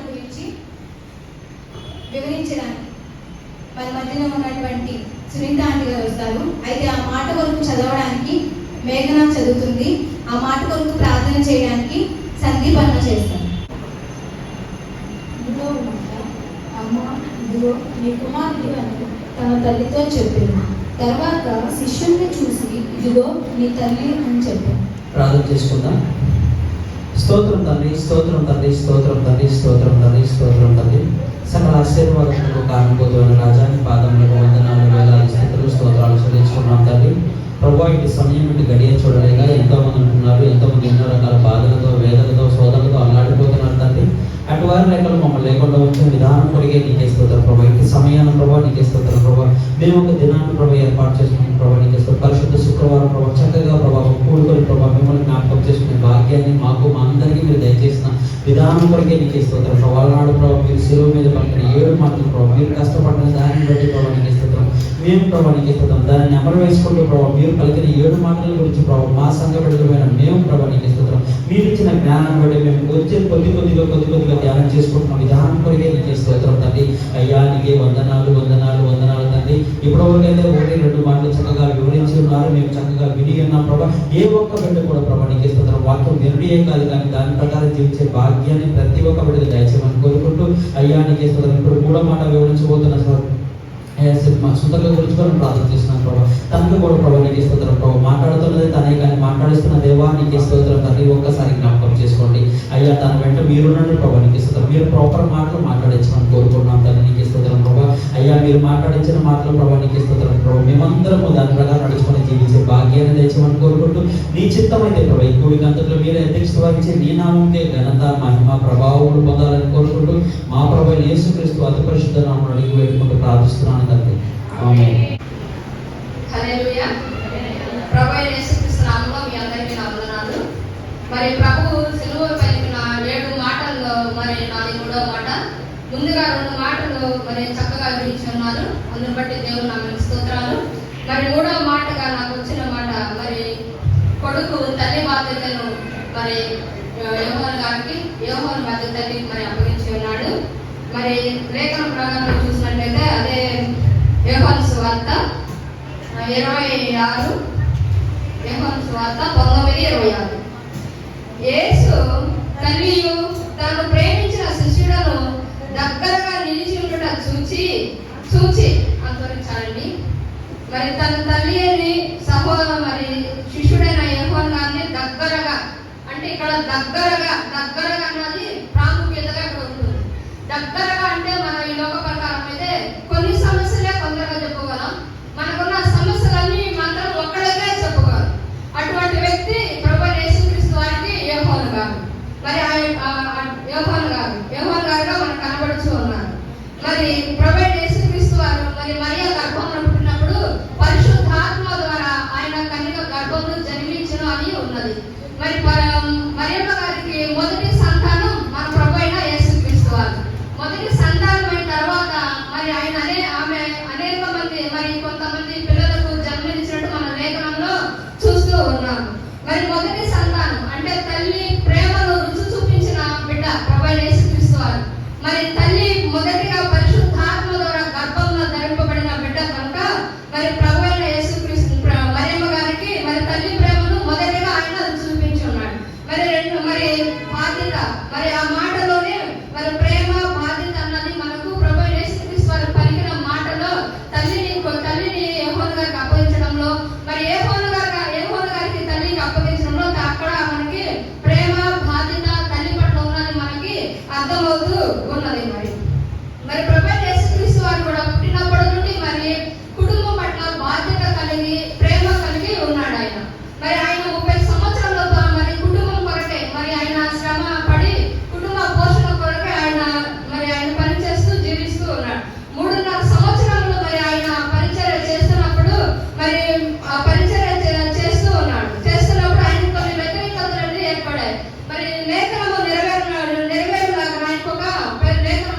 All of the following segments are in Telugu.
గురించి వివరించడానికి మన మధ్యలో ఉన్నటువంటి సునీత ఆంటీ గారు వస్తారు. అయితే ఆ మాట కొరకు చదవడానికి మేఘన చదువుతుంది. ఆ మాట కొరకు ప్రార్థన చేయడానికి సందీప్ అన్న చేస్తారు. అమ్మ, ఇదిగో నీ కుమారుడు అని తన తల్లితో చెప్పింది. తర్వాత శిష్యుల్ని చూసి ఇదిగో నీ తల్లి అని చెప్పాను. ప్రార్థన చేసుకుందాం. స్తోత్రం తండ్రి, స్తోత్రం తండ్రి, స్తోత్రం తండ్రి, స్తోత్రం తండ్రి, స్తోత్రం తండ్రి. సకల ఆశీర్వాదములకు కారణభూతమైన రాజాని పాదములకు వందనాలు, వేలాది స్థుతులు, స్తోత్రాలు చెల్లించుకున్నాం తండ్రి. ప్రభువా, ఇటు సమయం ఇటు గడియ చూడలేక ఎంతోమంది ఉంటున్నారు, ఎంతోమంది ఎన్నో రకాల బాధలతో, వేదనతో, శోధనతో అల్లాడిపోతున్నారు తండ్రి. అటు వారి లెక్కలు మమ్మల్ని లేకుండా వచ్చిన విధానం కొరిగే నీకే స్తోత్రం ప్రభా. ఇటు సమయాన్ని ప్రభావ నీకే స్తోత్రం ప్రభా. మేము ఒక దినాన్ని ప్రభావ ఏర్పాటు చేసుకున్న ప్రభావ నీకే స్తోత్రం. పరిశుద్ధ శుక్రవారం ప్రభావ చక్కగా ప్రభావం కూడుకొని ప్రభావ మిమ్మల్ని జ్ఞాపకం చేసుకునే భాగ్యాన్ని మాకు మా అందరికీ మీరు దయచేసిన విధానం కొరికే నీకే స్తోత్రం ప్రభావ. నాడు ప్రభావ మీరు శిలువ మీద పలికిన 7 మాటలు ప్రభావ, మీరు కష్టపడిన దానిని బట్టి ప్రభావ నీకే స్తోత్రం. మేము ప్రభావ నీకే స్తోత్రం. దాన్ని అమలు వేసుకుంటూ ప్రభావ మీరు పలికిన 7 మాటల గురించి ప్రభావ మా సంఘ బిడ్డలమైన మేము ప్రభావ నీకే స్తోత్రం. మీరు ఇచ్చిన జ్ఞానాన్ని బట్టి మేము వచ్చే కొద్దిగా ధ్యానం చేసుకుంటున్న విధానం కొరికే నీకే స్తోత్రం తండ్రి. అయ్యా నీకే వందనాలు వందనాలు వందనాలు తండ్రి. ఇప్పటివరకైతే 1-2 మాటలు చక్కగా వివరించి ఉన్నారు, మేము చక్కగా విని ఉన్నాం ప్రభావ. ఏ ఒక్క బిడ్డ కూడా ప్రభావ నీకే స్తోత్రం వాక్యం నిర్ణయం కాదు కానీ దాని ప్రకారం జీవించే భాగ్యాన్ని ప్రతి ఒక్క బిడ్డకు దయచేయమని కోరుకుంటూ అయ్యా నీకే స్తోత్రం. ఇప్పుడు 3వ మాట వివరించబోతున్న సుతక గురించి కూడా ప్రార్థన చేస్తున్నాను ప్రభావ. తనకు కూడా ప్రభావ నీకే స్తోత్రం ప్రభావ. మాట్లాడుతున్నది తనే కానీ మాట్లాడిస్తున్న దేవా నీకే స్తోత్రం తండ్రి. ఒక్కసారి జ్ఞాపకం చేసుకోండి అయ్యా. తన వెంట మీరునండి ప్రభావ నీకే స్తోత్రం. మీరు ప్రాపర్ మాటలు మాట్లాడించమని కోరుకుంటున్నాం తండ్రి. నీకే స్తోత్రం ప్రభావ. అయ్యా మీరు మాట్లాడించిన మాటలు ప్రభావ నీకే స్తోత్రం ప్రభావ. మేమందరము దాని ప్రకారం నడుచుకొని జీవించే భాగ్యాన్ని తెచ్చమని కోరుకుంటూ నీ చిత్తమైతే ప్రభావ ఈ కూడి గంటల్లో మీరే అధ్యక్షత వహించి నీ నామంకే ఘనత మహిమ ప్రభావములు పొందాలని కోరుకుంటూ మా ప్రభు యేసుక్రీస్తు అతి పరిశుద్ధ నామములో అడిగి వేడుకుంటూ ప్రార్థిస్తున్నాను తండ్రి. ఆమేన్. హల్లెలూయా. ప్రభు యేసుక్రీస్తు నామములో మీ అందరికీ నా వందనాలు. మరి ప్రభు సిలువ పలికిన 7 మాటల్లో మరి నాది 3వ మాట. ముందుగా 2 మాటలు మరి చక్కగా వివరించి ఉన్నారు, అందుని బట్టి దేవుడు నాకు స్తోత్రాలు. మరి 3వ మాటగా నాకు వచ్చిన మాట మరి కొడుకు తల్లి బాధ్యతను మరి యోహాను బాధ్యతని మరి అప్పగించి ఉన్నాడు. మరి లేఖన ప్రకారం చూసినట్లయితే అదే యోహాను సువార్త 26, యోహాను సువార్త 19:26. యేసు తల్లియు తాను ప్రేమించిన శిష్యులను దగ్గరగా నిలిచి ఉండట చూచి అంతరించాలండి. మరి తన తల్లి అని మరి శిష్యుడైన యోహాను గారిని దగ్గరగా, అంటే ఇక్కడ దగ్గరగా అన్నది ప్రాముఖ్యతగా ఇక్కడ ఉంటుంది. దగ్గరగా అంటే మన ఈ లోక ప్రకారం అయితే కొన్ని సమస్యలే తొందరగా చెప్పుకోగలం, మనకున్న సమస్యలన్నీ మాత్రం ఒక్కడికే చెప్పుకోగలం. అటువంటి వ్యక్తి ప్రభు యేసుక్రీస్తు వారికి యోహాను గారు. మరి యోహాను గారుగా మనకు కనబడుతూ ఉన్నారు. మరి ప్రభు యేసుక్రీస్తు వారు మరి మరియ గర్భంలో పుట్టినప్పుడు పరిశుద్ధాత్మ ద్వారా ఆయన కన్యక గర్భంలో జన్మించును అని ఉన్నది. మరి మరియమ్మ గారికి మొదటి సంతానం మన ప్రభు అయిన యేసుక్రీస్తు వారు. మొదటి సంతానం అయిన తర్వాత మరి ఆమె అనేక మంది మరి కొంతమంది పిల్లలకు జన్మనిచ్చినట్టు మన లేఖనంలో చూస్తూ ఉన్నాము. మరి మొదటి సంతానం అంటే తల్లి ప్రేమను రుచి చూపించిన బిడ్డ ప్రభు యేసుక్రీస్తు వారు. మరి తల్లి మొదటిగా పరిశుద్ధాత్మ ద్వారా గర్భంలో ధరింపబడిన బిడ్డ కనుక మరి ప్రభు అయిన యేసుక్రీస్తు మరియమ్మ గారికి మరి తల్లి ప్రేమను మొదటిగా ఆయన చూపించి ఉన్నాడు. మరి బాధ్యత, మరి ఆ మాటలోనే మరి ప్రేమ బాధ్యత అన్నది మనకు ప్రభు యేసుక్రీస్తు వారు పలికిన మాటలో తల్లిని యోహాను గారికి అప్పగించడంలో, మరి యోహాను గారికి తల్లికి అప్పగించడంలో అక్కడ మనకి ప్రేమ బాధ్యత తల్లి పట్ల ఉన్నది మనకి అర్థమవుతూ ఉన్నది. మరి ప్రభు యేసుక్రీస్తు వారు కూడా పుట్టినప్పటి నుండి మరి కుటుంబం పట్ల బాధ్యత కలిగి ప్రేమ కలిగి ఉన్నాడు ఆయన. మరి ఆయన 30 సంవత్సరాలతో మరి కుటుంబం కొరకే మరి ఆయన శ్రమ పడి కుటుంబ పోషణ కొరకే ఆయన పనిచేస్తూ జీవిస్తూ ఉన్నాడు. 3.5 సంవత్సరాలు మరి ఆయన పరిచర్య చేస్తున్నప్పుడు మరి ఆ పరిచర్య చేస్తున్నప్పుడు ఆయన కొన్ని వ్యతిరేకతలు ఏర్పడాయి. మరి లేఖనము నెరవేరులాగా ఆయనకు ఒక లేఖనం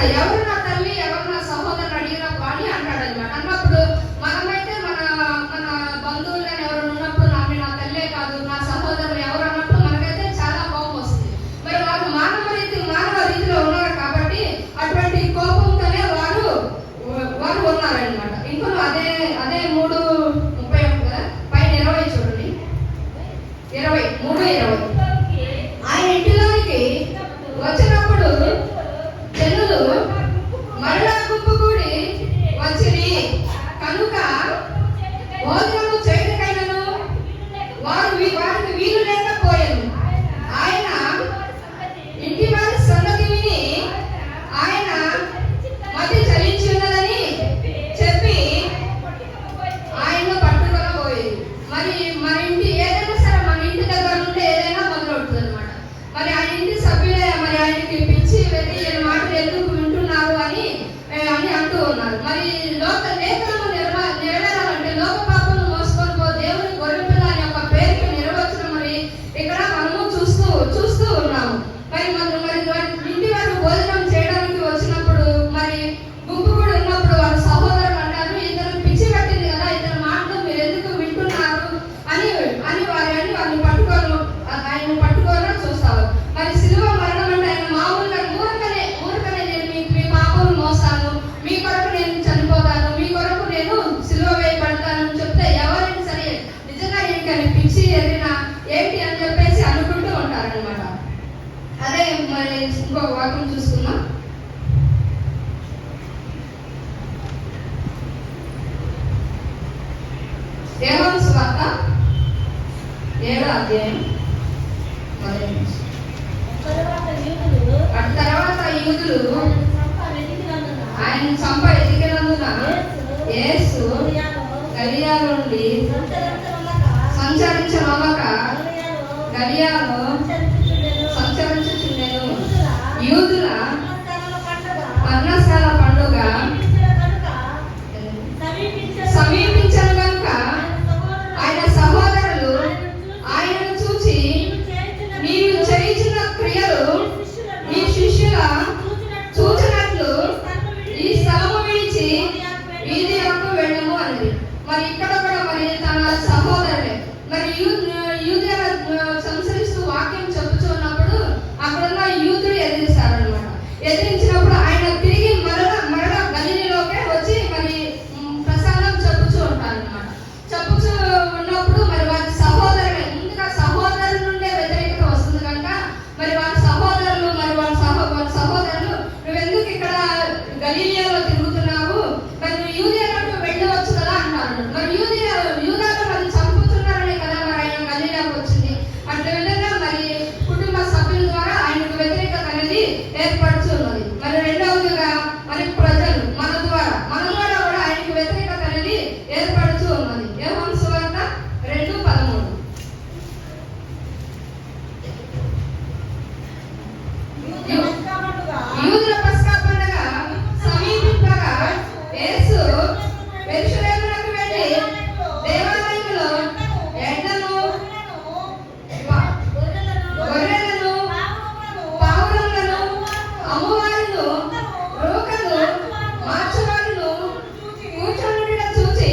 అంటాడు, ఎవరు నా తల్లి ఎవరు నా సహోదరుని అడిగినప్పుడు అని అంటాడు అనమాట. అన్నప్పుడు మనమైతే మన మన బంధువులు కానీ ఎవరు ఉన్నప్పుడు నా తల్లే కాదు నా సహోదరులు ఎవరు అన్నప్పుడు మనకైతే చాలా కోపం వస్తుంది. మరి వాళ్ళు మానవ రీతిలో ఉన్నారు కాబట్టి అటువంటి కోపంతోనే వారు ఉన్నారనమాట. ఇంకో అదే 3:31 కదా, పైన 20 చూడండి, 3:20. ఆయన ఇంటిలోనికి వచ్చినప్పుడు జనులు మరలా గుంపుకూడి వచ్చిరి కనుక భోజనము చేయుటకైనను వారికి వీలు లేకపోయాను. ఆయన ఇంటి వారి సంగతి విని ఆయన మతి చలించి ఉన్నదని చెప్పి ఆయన్ను పట్టుకొనబోయేది. మరి మన ఇంటి ఏదైనా సరే మన ఇంటి దగ్గర నుండి ఏదైనా మొదలవుతుంది అనమాట. మరి ఆ ఇంటి సభ్యులే మరి ఆయనకి పిచ్చి వెళ్ళి ఈయన మాటలు ఎందుకు వింటున్నారు అని అంటూ ఉన్నారు. మరి లేఖనము నెరవేరాలంటే లోక పాపను మోసుకొని పో దేవుని గొర్రెపిల్ల అనే ఒక పేరుకి నెరవేర్చడం మరి ఇక్కడ మనము చూస్తూ ఉన్నాము. మరి ఇంటి వారు భోజనం చేయడానికి వచ్చినప్పుడు మరి గుంపు కూడా ఉన్నప్పుడు వాళ్ళ సహోదరులు అంటారు, ఇతను పిచ్చి పట్టింది కదా, ఇతని మాటలు మీరు ఎందుకు వింటున్నారు అని వాళ్ళని ఆయన పట్టుకొని చూస్తారు. మరి సిలువ మరణం అంటే ఆయన మామూలుగా ఊరకనే నేను మీ పాపం మోస్తాను, మీ కొరకు నేను చనిపోతాను, మీ కొరకు నేను సిలువ వేయబడతానని చెప్తే ఎవరైనా సరే నిజంగా ఏంటని పిచ్చి ఎదిరినా ఏంటి అని చెప్పేసి అనుకుంటూ ఉంటారనమాట. అదే మరి ఇంకో వాక్యం చూసుకుందాం. యోహాను సువార్త 7వ అధ్యాయం 10వ వచనం. అటు తర్వాత యూదులు ఆయన చంప ఎదిగినందున యేసు గలిలయ నుండి సంచరించనొల్లక గలిలయలో సంచరించుచుండెను. యూదుల పర్ణశాల పండుగ సమీపించను కనుక ఆయన సహోదరులు ఆయనను చూచి నీవు చేయించిన క్రియలు నీ శిష్యుల చూచినట్లు ఈ స్థలము విడిచి వీధి యొక్క వెళ్ళము అన్నది. మరి ఇక్కడ కూడా మరి తన సహోదరులే మరి సంచరిస్తూ వాక్యం చెప్పుచున్నప్పుడు అక్కడున్న యూదులు ఎదిరిస్తారనమాట. ఎదిరించినప్పుడు ఆయన తిరిగి మరలా గలిలయలోకే వచ్చి మరి ప్రసంగం చెప్పుచూ ఉంటారనమాట. చెప్పుచూ ఉన్నప్పుడు మరి వారి సహోదరులే ముందుగా సహోదరుల నుండే వ్యతిరేకత వస్తుంది కనుక మరి వారి సహోదరులు నువ్వెందుకు ఇక్కడ గలిలయలో తిరుగుతున్నావు, మరి నువ్వు యూదేలకు వెళ్ళవచ్చు కదా అంటారు. మరి యూదాలు మరి చంపుతున్నారనే కదా మరి ఆయన గలిలయకు వచ్చింది. అట్లా విధంగా మరి కుటుంబ సభ్యుల ద్వారా ఆయనకు వ్యతిరేకత అనేది ఏర్పడుతున్నది. మరి రెండవదిగా మరి ప్రజలు మన ద్వారా కూడా ఆయనకు వ్యతిరేకత అనేది ఏర్పడుతూ ఉన్నది. యోహాను సువార్త 2:13. యూదుల పస్కా పండుగ సమీపింపగా యేసు యెరూషలేమునకు వెళ్ళి దేవాలయంలో ఎడ్లను గొర్రెలను పావురములను అమ్మువారును రోకలు మార్చువారును కూర్చొని చూచి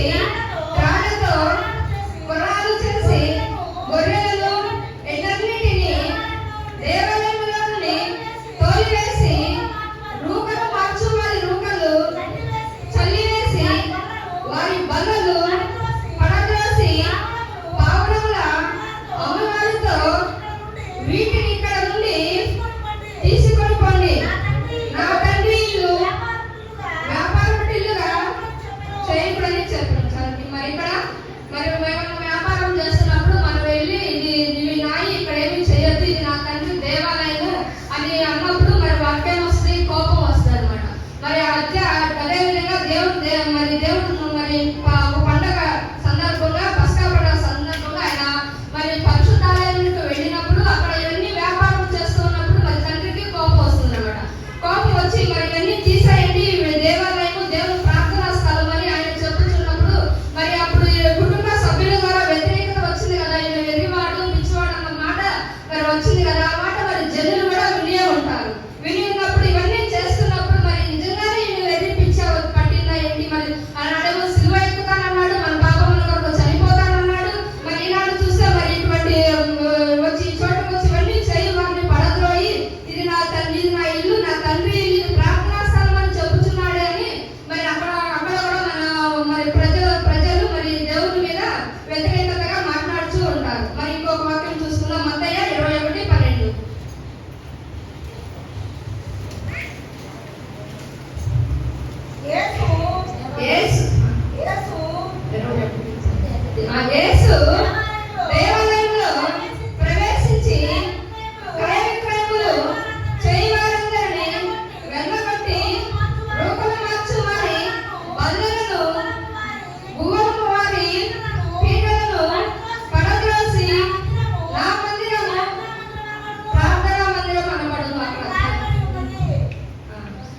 యేసు దేవాలయంలో ప్రవేశించి క్రయ విక్రయములు చేయవారందరినీ వెళ్ళగొట్టి రూపలు మార్చు వారి బల్లలను గువ్వలము వారి పీటలను పడద్రోసి నా మందిరము ప్రార్థనా మందిరం అనబడును.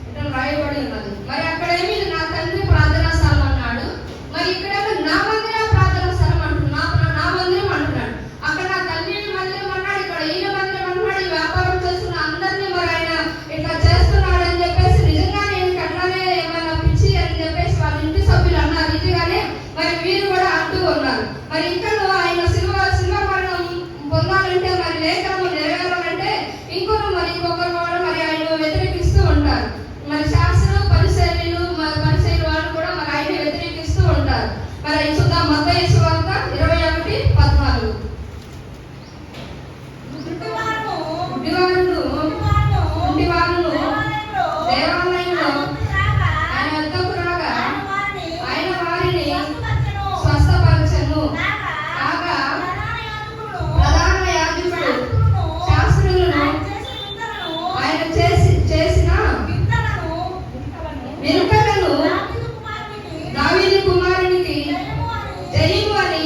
ఇక్కడ రాయబడి ఉన్నది. మరి అక్కడ ఏమి నా తండ్రి ప్రార్థనా స్థలం అన్నాడు, మరి ఇక్కడ నా మందిరం ప్రార్థనా స్థలం అంటున్నాడు, నా మందిరం అంటున్నాడు. అక్కడ నా తండ్రి మందిరం అన్నాడు, ఇక్కడ ఈయన మందిరం అంటున్నాడు. ఈ వ్యాపారం చేస్తున్న అందరినీ మరి ఆయన ఇట్లా చేస్తున్నాడు అని చెప్పేసి నిజంగా నేను కన్నానే ఏమైనా పిచ్చి అని చెప్పేసి వాళ్ళ ఇంటి సభ్యులు అన్నారు. ఇదిగానే మరి వీరు కూడా అంటూ ఉన్నారు. మరి ఇక్కడ ఆయన శిలువ మరణం పొందాలంటే మరి లేఖనము నెరవేరాలంటే ఇంకొకరు కూడా మరి ఆయన వ్యతిరేకిస్తూ ఉంటారు. మరి శాస్త్రులు పరిశైలు వాళ్ళు కూడా మరి ఆయన వ్యతిరేకిస్తూ ఉంటారు. మరి చూద్దాం మత్తయి సువార్త 21:14. గుడ్డివారును దేవాలయంలో ఆయన వద్దకు రాగా ఆయన వారిని స్వస్థపరచెను. కాగా ప్రధాన యాజకుడు శాస్త్రులను ఆయన చేసిన వెనుకలను దావీదు కుమారునికి జయము అని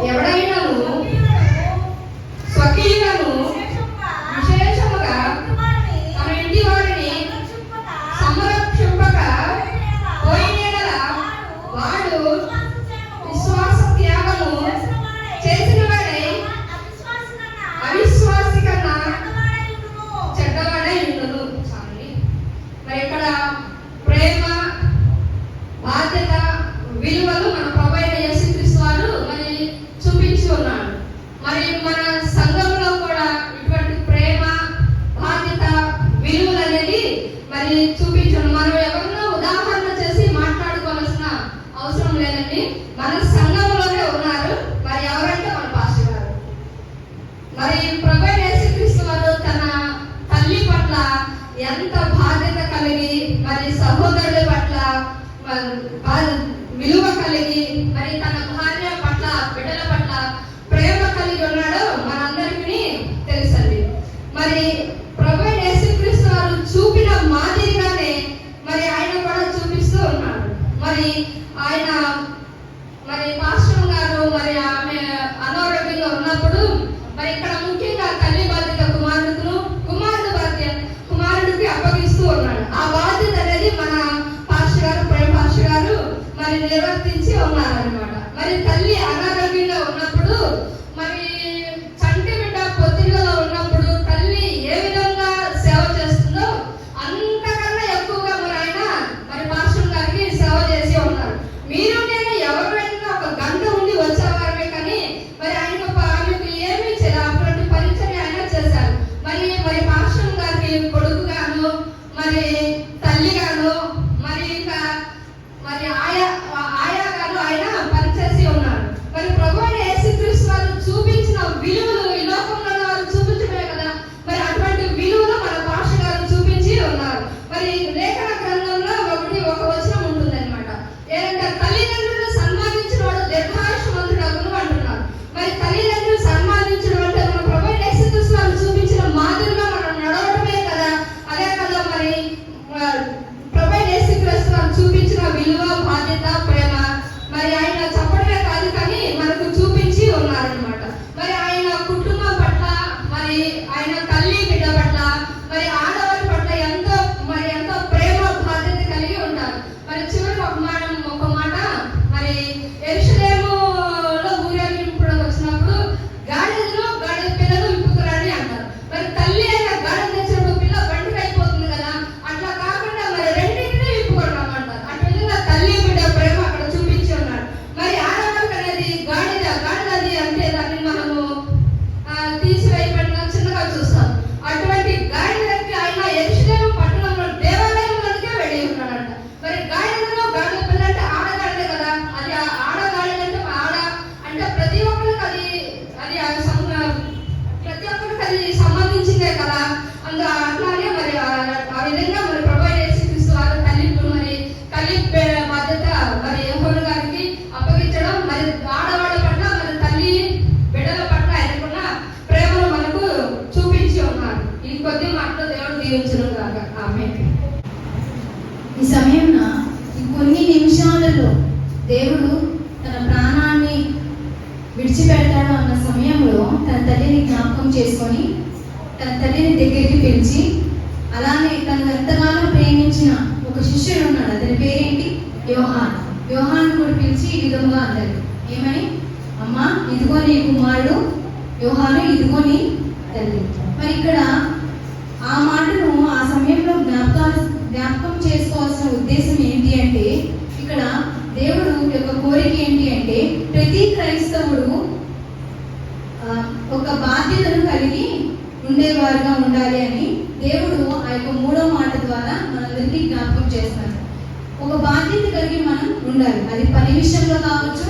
ఎవడైనాను స్వకీయులను విశేషముగా తన ఇంటి వారిని సంరక్షింపక పోయిన యెడల వాడు విశ్వాస త్యాగము చేసిన వాడై అవిశ్వాసి కన్నా చెడ్డవాడై ఉండును. మరి ఇక్కడ ప్రేమ, బాధ్యత, విలువలు మన ప్రభువైన యేసుక్రీస్తు వారు మరి చూపించి ఉన్నాడు. మరి మన సంఘంలో కూడా ఇటువంటి ప్రేమ, బాధ్యత, విలువలు అనేది మరి చూపించడం మనం ఎవరినో ఉదాహరణ చేసి మాట్లాడుకోవాల్సిన అవసరం లేదండి. మన సంఘంలోనే ఉన్నారు. మరి ఎవరంటే మన పాస్టర్ గారు. మరి ప్రభువైన యేసుక్రీస్తు వారు తన తల్లి పట్ల ఎంత బాధ్యత కలిగి, మరి సహోదరుల పట్ల విలువ కలిగి, మరి తన భార్య పట్ల, బిడ్డల పట్ల ప్రేమ కలిగి ఉన్నాడో మనందరికీ తెలుసండి. మరి ప్రభువైన యేసుక్రీస్తు వారు చూపిన మాదిరిగానే మరి ఆయన కూడా చూపిస్తూ ఉన్నాడు. మరి ఆయన మరి పాస్టర్ గారు మరి ఆమె అనారోగ్యంగా ఉన్నప్పుడు మరి ఇక్కడ ముఖ్యంగా తల్లి బాధ్యత కుమారుడికి అప్పగిస్తూ ఉన్నాడు. ఆ బాధ్యత అనేది మన పాస్టర్ గారు, ప్రేమ పాస్టర్ గారు మరి నిర్వర్తించి ఉన్నారనమాట. మరి తల్లి అనారోగ్యంగా ఉన్నప్పుడు, మరి చంటి బిడ్డ పొత్తిళ్లలో ఉన్నప్పుడు తల్లి ఏ విధంగా సేవ చేస్తుందో అంతకన్నా ఎక్కువగా మరి ఆయన మరి పాస్టర్ గారికి సేవ చేసి ఉన్నారు. మీరు నేను ఎవరైనా ఒక గంట ఉండి వచ్చేవారమే కానీ మరి ఆమెకు ఏమీ చేయలేదు. అటువంటి పరిచర్య ఆయన చేశారు. మరి పాస్టర్ గారికి కొడుకుగాను, మరి తల్లిగాను, మరి ఇంకా మరి ఆయాగాను ఆయన పనిచేసి ఉన్నారు. మరి ప్రభువైన యేసుక్రీస్తు వారు చూపించిన విలువలు ఈ లోకంలో వారు చూపించడమే కదా, మరి అటువంటి విలువలు మన పాస్టర్ గారు చూపించి ఉన్నారు. మరి లేఖన గ్రంథంలో ఒక వచనం ఉంటుంది అనమాట. ఏంటంటే తల్లిదండ్రులను సన్మానించిన వాడు దీర్ఘాయుష్మంతుడగును అంటున్నారు. మరి తల్లిదండ్రులు సన్మానించడం అంటే మన ప్రభువైన యేసుక్రీస్తు వారు చూపించిన మాదిరిగా మనం నడవడమే కదా. అదే కదా మరి ప్రభువైన యేసుక్రీస్తు వారు చూపించిన విలువ, బాధ్యత, ప్రేమ మరి ఆయన చెప్పడమే కాదు కానీ మనకు చూపించి ఉన్నారనమాట. మరి ఆయన కుటుంబం పట్ల, మరి ఆయన తల్లి బిడ్డ పట్ల, మరి ఆడవారి పట్ల ఎంతో ప్రేమ, బాధ్యత కలిగి ఉంటారు. మరి చివరికి ఒక మాట మరి యెరూషలేములో ఊరేగింపుడు వచ్చినప్పుడు గాడిద పిల్లలు విప్పుకురాని అంటారు. మరి తల్లి అయిన గాడిద తెచ్చినప్పుడు పిల్ల బండికి అయిపోతుంది కదా, అట్లా కాకుండా మరి రెండింటినీ విప్పుకున్నామంటారు. అట్లా తల్లి బిడ్డ ప్రేమ అక్కడ చూపించి ఉన్నారు. మరి ఆడవారికి అనేది గాడిదది అంటే దాన్ని మనము తీసివేయబడిన చిన్నగా చూస్తాం. అటువంటి గాడిదకి ఆయన యెరూషలేము పట్టణంలో దేవాలయంలోకే వెళ్ళి ఉన్నాడంట. మరి గాడిదలో గాడిద పిల్ల అంటే ఆడగాడిదే కదా, అది ఆడగాడిదంటే అంటే ప్రతి ఒక్కరికి అది సంబంధించిందే కదా. అట్లానే మరి ఆ విధంగా మరి ప్రభువైన యేసుక్రీస్తు వారు తల్లి బాధ్యత మరి యెహోవా గారికి అప్పగించడం, మరి ఆడవాళ్ళ పట్ల, మరి తల్లి బిడ్డల పట్ల ఆయనకున్న ప్రేమను మనకు చూపించి ఉన్నారు. ఈ కొద్ది మాటలు దేవుడు దీవించును గాక. ఆమేన్. ఈ సమయంలో కొన్ని నిమిషాలలో దేవుడు తన ప్రాణాన్ని విడిచిపెడతాడు అన్న సమయంలో తన తల్లిని జ్ఞాపకం చేసుకొని తన తల్లిని దగ్గరికి పిలిచి, అలానే తను ఎంతగానో ప్రేమించిన ఒక శిష్యుడు ఉన్నాడు. అతని పేరేంటి? యోహాను కూడా పిలిచి ఈ విధంగా అన్నాడు. ఏమని? అమ్మా, ఇదిగో నీ కుమారుడు యోహాను, ఇదిగో నీ తల్లి. మరి ఇక్కడ ఆ మాటను ఆ సమయంలో జ్ఞాపకం చేసుకోవాల్సిన ఉద్దేశం ఏంటి అంటే, ఇక్కడ దేవుడు యొక్క కోరిక ఏంటి అంటే ప్రతి క్రైస్తవుడు ఒక బాధ్యతను కలిగి ఉండేవారుగా ఉండాలి అని దేవుడు ఆ యొక్క 3వ మాట ద్వారా మనందరికీ జ్ఞాపకం చేస్తాడు. ఒక బాధ్యత కలిగి మనం ఉండాలి. అది పని విషయంలో కావచ్చు,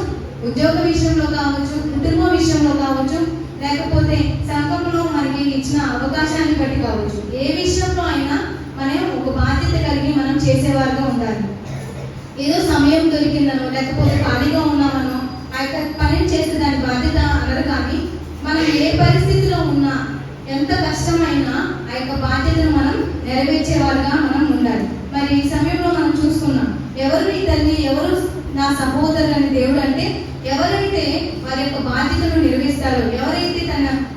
ఉద్యోగ విషయంలో కావచ్చు, కుటుంబ విషయంలో కావచ్చు, లేకపోతే సంఘంలో మనకి ఇచ్చిన అవకాశాన్ని బట్టి కావచ్చు. ఏ విషయంలో అయినా మనం ఒక బాధ్యత కలిగి మనం చేసేవారుగా ఉండాలి. ఏదో సమయం దొరికిందనో లేకపోతే ఖాళీగా ఉన్నామనో ఆ యొక్క పనిని చేస్తే దాని బాధ్యత అనరు. కానీ మనం ఏ పరిస్థితిలో ఉన్నా, ఎంత కష్టమైనా ఆ యొక్క బాధ్యతను మనం నెరవేర్చేవారుగా మనం ఉండాలి. మరి ఈ సమయంలో మనం చూసుకున్నాం, ఎవరు నీ తల్లి, ఎవరు నా సహోదరులని దేవుడు అంటే ఎవరైతే వారి యొక్క బాధ్యతను నిర్వహిస్తారో, ఎవరైతే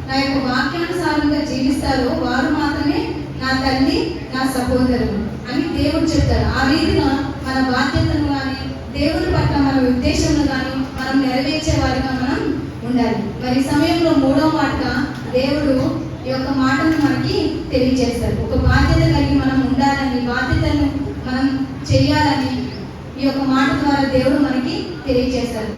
నా యొక్క వాక్యానుసారంగా జీవిస్తారో వారు మాత్రమే నా తల్లి, నా సహోదరులు అని దేవుడు చెప్తారు. ఆ రీతిగా మన బాధ్యతను కానీ దేవుని పట్ల మన ఉద్దేశంలో కానీ మనం నెరవేర్చే వారిగా మనం ఉండాలి. మరి ఈ సమయంలో మూడవ మాటగా దేవుడు ఈ యొక్క మాటను మనకి తెలియజేస్తారు. ఒక బాధ్యత కలిగి మనం ఉండాలని, బాధ్యతను మనం చేయాలని ఈ యొక్క మాట ద్వారా దేవుడు మనకి తెలియజేస్తారు.